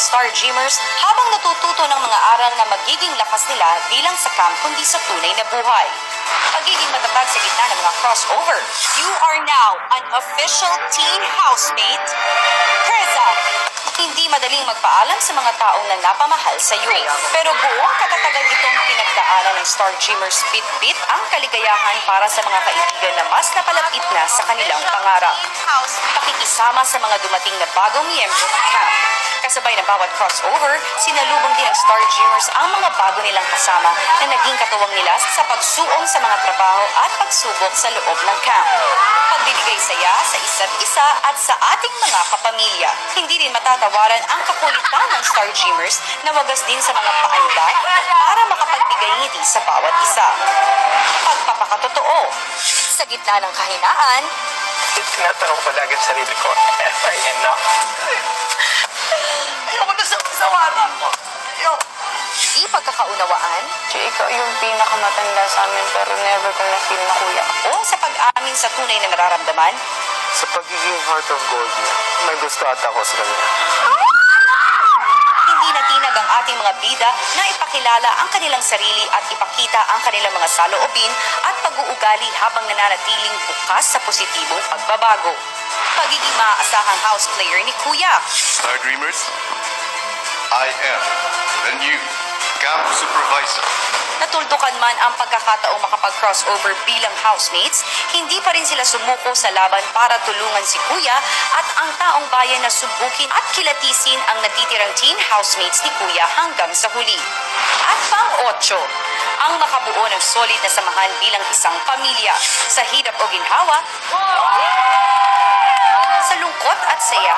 Star Dreamers habang natututo ng mga aral na magiging lakas nila bilang sa camp kundi sa tunay na buhay. Pagiging matatag sa gitna ng mga crossover. You are now an official teen housemate, Kriza. Hindi madaling magpaalam sa mga taong na napamahal sa iyo. Pero buong katatagan itong pinagdaanan ng Star Dreamers bit-bit ang kaligayahan para sa mga kaibigan na mas napalapit na sa kanilang pangarap. Pakikisama sa mga dumating na bagong miyembro ng camp. Kasabay ng bawat crossover, sinalubong din ng Star Dreamers ang mga bago nilang kasama na naging katuwang nila sa pagsuong sa mga trabaho at pagsubok sa loob ng camp. Pagbibigay saya sa isa't isa at sa ating mga kapamilya. Hindi rin matatawaran ang kakulitan ng Star Dreamers na wagas din sa mga paanda para makapagbigay ngiti sa bawat isa. Pagpapakatotoo, sa gitna ng kahinaan, tinatanong ko lagi sa sarili ko, am I enough? Ayoko na sa warap mo. di pagkakaunawaan, Ikaw yung pinakamatanda sa amin pero never ko na-feel na kuya. o sa pag-amin sa tunay na nararamdaman, Sa pagiging heart of gold niya, may gusto ata ako sa kanya. hindi natinag ang ating mga bida na ipakilala ang kanilang sarili at ipakita ang kanilang mga saloobin at pag-uugali habang nananatiling bukas sa positibong pagbabago. Pagiging maaasahang house player ni Kuya. Star Dreamers, I am the new camp supervisor. Natuldukan man ang pagkakataong makapag-crossover bilang housemates, hindi pa rin sila sumuko sa laban para tulungan si Kuya at ang taong bayan na subukin at kilatisin ang natitirang teen housemates ni Kuya hanggang sa huli. At pang-8, ang makabuo ng solid na samahan bilang isang pamilya. Sa hirap o ginhawa, sa lungkot at saya,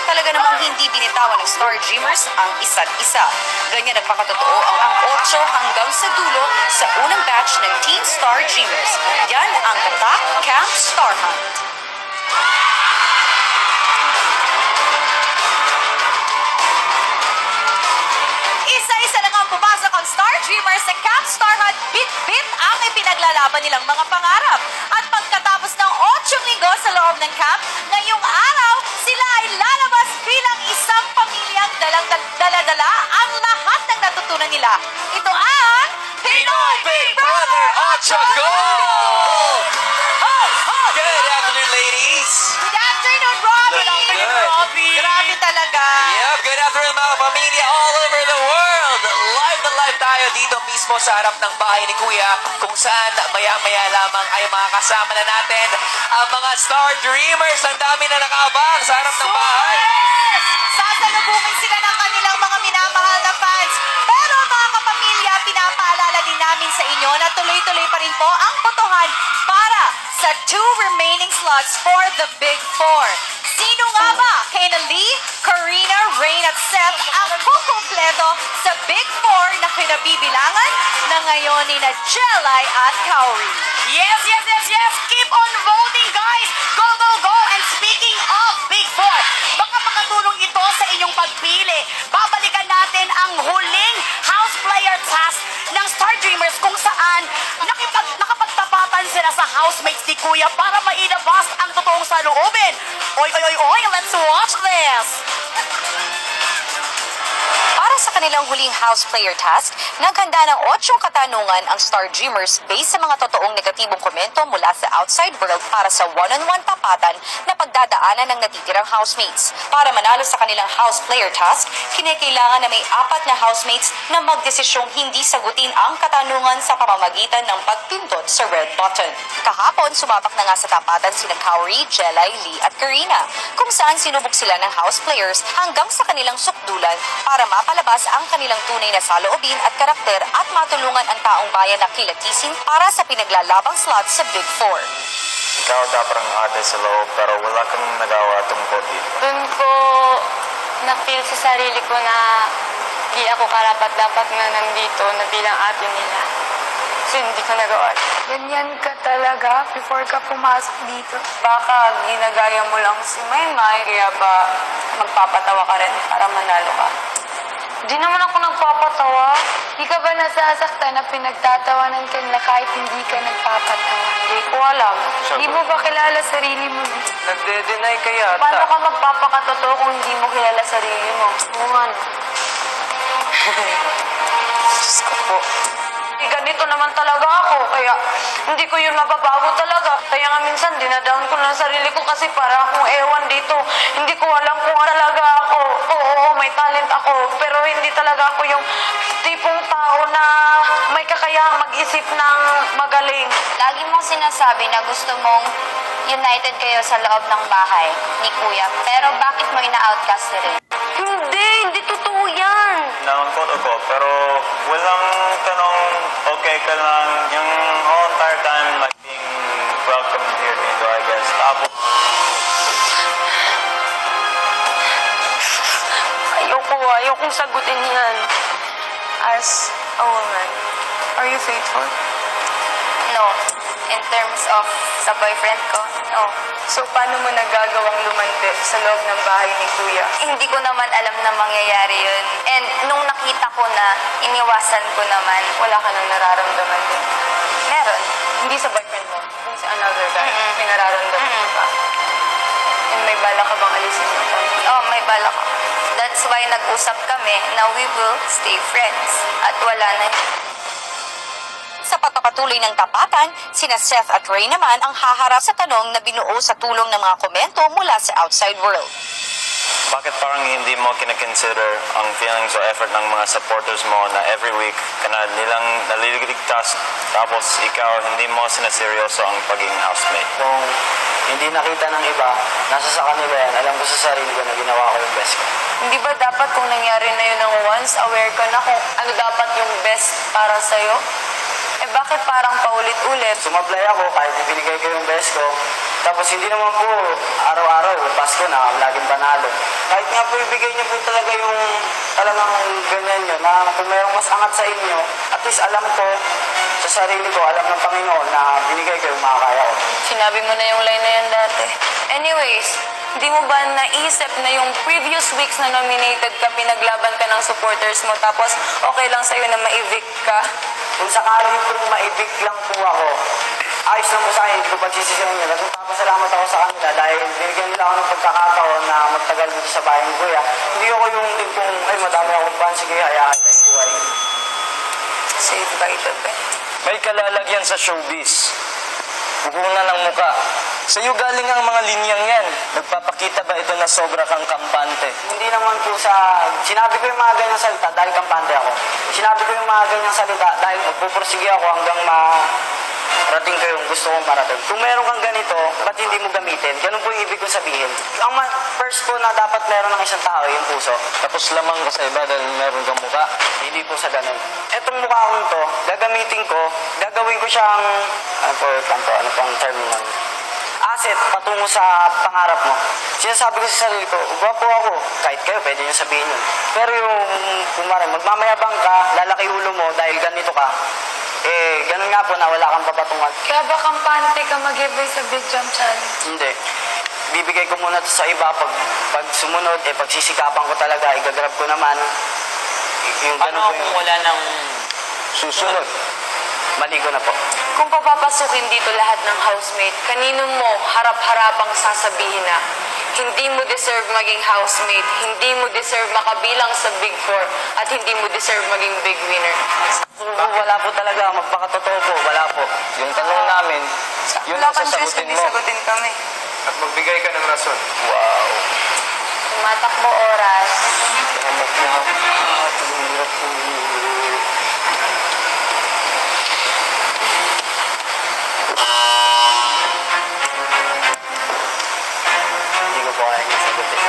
talaga namang hindi binitawan ng Star Dreamers ang isa't isa. Ganyan nagpakatotoo ang 8 hanggang sa dulo sa unang batch ng Teen Star Dreamers. Yan ang Tatak Camp Star Hunt. Isa-isa na nga pumasok ang Star Dreamers sa Camp Star Hunt. Bit-bit ang ipinaglalaban nilang mga pangarap. At pagkatapos ng 8 linggo sa loob ng camp, ngayong araw, sila ay lalabas bilang isang pamilyang dala-dala ang lahat ng natutunan nila. Ito ang Pinoy Big Brother 8 Gold! Good afternoon, ladies. Good afternoon, Robbie! Good afternoon, Robbie. Grabe talaga. Yep, good afternoon mga pamilya all over the world. Live na live tayo dito mismo sa harap ng bahay ni Kuya kung saan maya-maya lamang ay makakasama na natin ang mga Star Dreamers. Ang dami na nakaabang sa harap ng bahay. Sasalubungin sila ng kanilang mga minamahal na fans. Pero mga kapamilya, pinapaalala din namin sa inyo na tuloy-tuloy pa rin po ang botohan para sa 2 remaining slots for the Big Four. Sino nga ba? Kayla Lee, Karina, Rain at Seth ang kukumpleto sa Big Four na kinabibilangan na ngayon ni na Jelay at Kauri. Yes, yes, yes, yes! Keep on voting, guys! Go, go, go! And speaking of Big Four, baka makatulong ito sa inyong pagpili. Babalikan natin ang huling house player task ng Star Dreamers kung saan nakapagtapatan sila sa housemates ni Kuya para mailabas ang totoong saloobin. Oy, oy, oy, oy! Let's watch this! Para sa kanilang huling house player task, naghanda ng 8 katanungan ang Star Dreamers based sa mga totoong negatibong komento mula sa outside world para sa one-on-one tapatan na pagdadaanan ng natitirang housemates. Para manalo sa kanilang house player task, kinakailangan na may 4 na housemates na magdesisyong hindi sagutin ang katanungan sa pamamagitan ng pagpindot sa red button. Kahapon, sumabak na nga sa tapatan sina Kauri, Jelay, Lee at Karina, kung saan sinubok sila ng house players hanggang sa kanilang sukdulan para mapalabas ang kanilang tunay na saloobin at karakter at matulungan ang taong bayan na kilatisin para sa pinaglalabang slot sa Big Four. Ikaw dapat ang ate sa loob pero wala kang nagawa tungkol dito. Doon ko na-feel sa sarili ko na di ako karapat-dapat na nandito na bilang ate nila. Kasi hindi ko nagawa. Ganyan ka talaga before ka pumasok dito. Baka ginagaya mo lang si Maymay, kaya ba magpapatawa ka rin para manalo ka? Di naman ako nagpapatawa. Di ka ba nasasaktan na pinagtatawanan ka nila kahit hindi ka nagpapatawa? Hindi ko alam. Sabi- Hindi mo ba kilala sarili mo? Nagde-deny ka yata. Paano ka magpapakatotoo kung hindi mo kilala sarili mo? Oo nga, no? Diyos ko po. Ganito naman talaga ako, kaya hindi ko yun mababago talaga. Kaya nga minsan dinadown ko na sarili ko kasi para akong ewan dito. Hindi ko alam kung ano talaga ako. Oo, may talent ako, pero hindi talaga ako yung tipong tao na may kakayahang mag-isip ng magaling. Lagi mong sinasabi na gusto mong united kayo sa loob ng bahay ni Kuya. Pero bakit mo ina-outcast na rin? Hindi totoo yan. Nangkot ako, pero walang tanong okay ka lang. Yung whole entire time, like, being welcome here dito, I guess. Tapos, Ayokong sagutin yan. As a woman, are you faithful? No. In terms of sa boyfriend ko, no. So, paano mo nagagawang lumande sa loob ng bahay ni Kuya? Hindi ko naman alam na mangyayari yun. And nung nakita ko na, iniwasan ko naman. Wala ka nang nararamdaman din. Meron. Hindi sa boyfriend mo, hindi sa another guy. May nararamdaman mo ba? And may bala ka bang alisin mo? Oh, may balak ako. That's why nag-usap kami na we will stay friends. At wala na yun. Sa pagpapatuloy ng tapatan, sina Seth at Ray naman ang haharap sa tanong na binuo sa tulong ng mga komento mula sa outside world. bakit parang hindi mo kinakonsider ang feelings o effort ng mga supporters mo na every week ka na nilang naliligtas tapos ikaw hindi mo sinaseryoso ang pagiging housemate? Kung hindi nakita ng iba, nasa sa kanila yan, alam ko sa sarili ko na ginawa ko yung best ko. Hindi ba dapat kung nangyari na yun ng once, aware ka na kung ano dapat yung best para sa'yo? Eh bakit parang paulit-ulit? Sumablay ako kahit ibinigay ko yung best ko. Tapos hindi naman po araw-araw, Pasko na laging panalo. Kahit nga po ibigay niyo po talaga yung talagang ganyan nyo, na kung mayroong mas angat sa inyo, at least alam ko, sa sarili ko, alam ng Panginoon na binigay ko yung makakaya ko. Sinabi mo na yung line na yan dati. Anyways, hindi mo ba naisip na yung previous weeks na nominated ka, pinaglaban ka ng supporters mo, tapos okay lang sa'yo na ma-evict ka? Kung sakali kung ma-evict lang po ako, ayos lang po sa akin, hindi ko pagsisisihan nila. Nagpapasalamat ako sa kanila dahil binigyan nila ako ng pagkakataon na magtagal dito sa bahay ni Kuya. Hindi ako yung tipong, ay madami akong pan, sige, hayaan na yung buhay. Save by the bed. May kalalagyan sa showbiz. Puhunan ng muka. Sa iyo galing ang mga linyang yan. Nagpapakita ba ito na sobra kang kampante? Hindi naman po sa... Sinabi ko yung mga ganyang salita dahil kampante ako. Sinabi ko yung mga ganyang salita dahil magpupursige ako hanggang rating ko yung gusto kong marating. Kung meron kang ganito, ba't hindi mo gamitin? Ganun po yung ibig kong sabihin. Ang first po na dapat meron ng isang tao, yung puso. Tapos lamang ka sa iba dahil meron kang muka. Hindi po sa ganun. Etong mukha kong to, gagamitin ko, gagawin ko siyang, ano pang term nun? Asset patungo sa pangarap mo. Sinasabi ko sa sarili ko, gwapo ako. Kahit kayo, pwede nyo sabihin yun. Pero yung, kumari, magmamayabang ka, lalaki ulo mo dahil ganito ka, eh, ganun nga po na wala kang papatungan. Kaya ba kampante ka mag-give sa Big Jump Challenge? Hindi. Bibigay ko muna to sa iba. Pag sumunod, pagsisikapan ko talaga, igagrab ko naman. Yung ganun po yung... wala nang Susunod. Maligo na po. Kung papapasukin dito lahat ng housemate, kanino mo harap-harapang sasabihin na hindi mo deserve maging housemate, hindi mo deserve makabilang sa Big Four, at hindi mo deserve maging big winner? Wala po talaga, magpakatotoo po, wala po. Yung tanong namin, yun ang sasagutin mo. Sagutin kami. At magbigay ka ng rason. Wow. Tumatakbo oras. Hindi ko po kaya yung sagutin.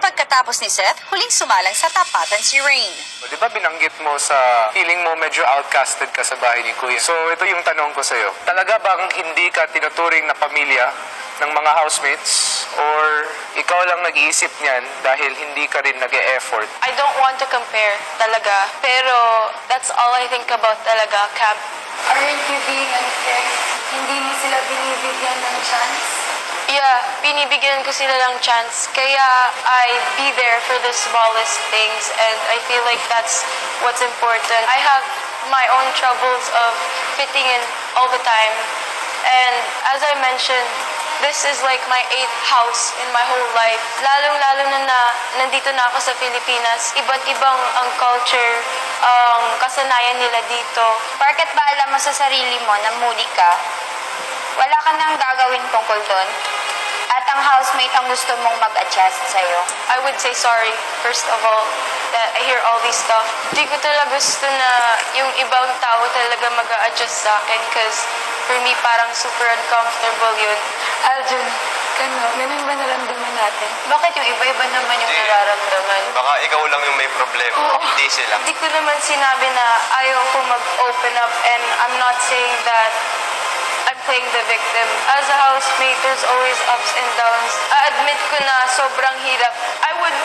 Pagkatapos ni Seth, huling sumalang sa tapatan si Rain. Di ba binanggit mo sa feeling mo medyo outcasted ka sa bahay ni Kuya? So ito yung tanong ko sa'yo. Talaga bang hindi ka tinuturing na pamilya ng mga housemates? Or ikaw lang nag-iisip niyan dahil hindi ka rin nag-e-effort? I don't want to compare talaga, pero that's all I think about talaga, Cap. Aren't you being unfair? Hindi mo sila binibigyan ng chance? Yeah, binibigyan ko sila ng chance. Kaya I be there for the smallest things, and I feel like that's what's important. I have my own troubles of fitting in all the time, and as I mentioned, this is like my 8th house in my whole life. Lalong-lalo na nandito na ako sa Pilipinas. Iba't ibang ang culture, ang kasanayan nila dito. Porket ba alam mo sa sarili mo na moody ka, wala ka nang gagawin tungkol doon? At ang housemate ang gusto mong mag-adjust sa'yo? I would say sorry, first of all, that I hear all these stuff. Di ko talaga gusto na yung ibang tao talaga mag-a-adjust sa akin because for me, parang super uncomfortable yun. Aljun, ganun ba naramdaman natin? Bakit yung iba-iba naman yung nararamdaman? Baka ikaw lang yung may problema, hindi sila. Hindi ko naman sinabi na ayaw ko mag-open up and I'm not saying that I'm playing the victim. As a housemate, there's always ups and downs. I-admit ko na sobrang hirap. I would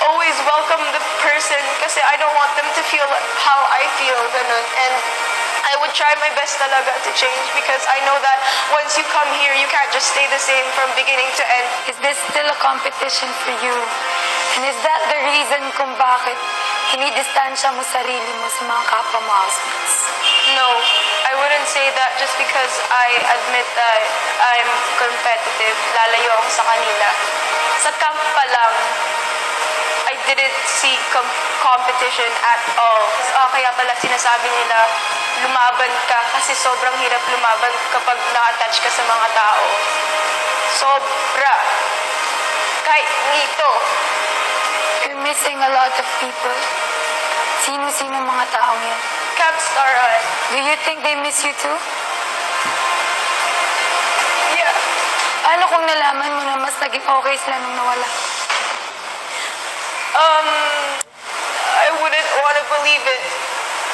always welcome the person kasi I don't want them to feel how I feel, ganun. And I would try my best talaga to change because I know that once you come here, you can't just stay the same from beginning to end. Is this still a competition for you? And is that the reason kung bakit dinidistansya mo sarili mo sa mga kapwa mo housemates? No, I wouldn't say that just because I admit that I'm competitive. Lalayo ako sa kanila. Sa camp pa lang, I didn't see competition at all. Kaya pala sinasabi nila, lumaban ka kasi sobrang hirap lumaban kapag na-attach ka sa mga tao. Sobra. Kahit nito. You're missing a lot of people. Sino-sino mga taong yun? Camp Star Hut. Do you think they miss you too? Yeah. Ano kung nalaman mo na mas naging okay sila nung nawala? I wouldn't want to believe it.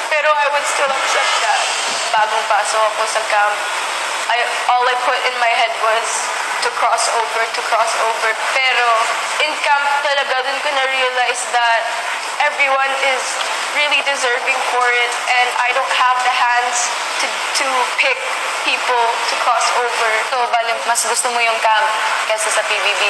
Pero I would still accept that. Bagong pasok ako sa camp, all I put in my head was to cross over. Pero in camp talaga dun ko na-realize that everyone is really deserving for it and I don't have the hands to pick people to cross over. So, bali, mas gusto mo yung camp kaysa sa PBB?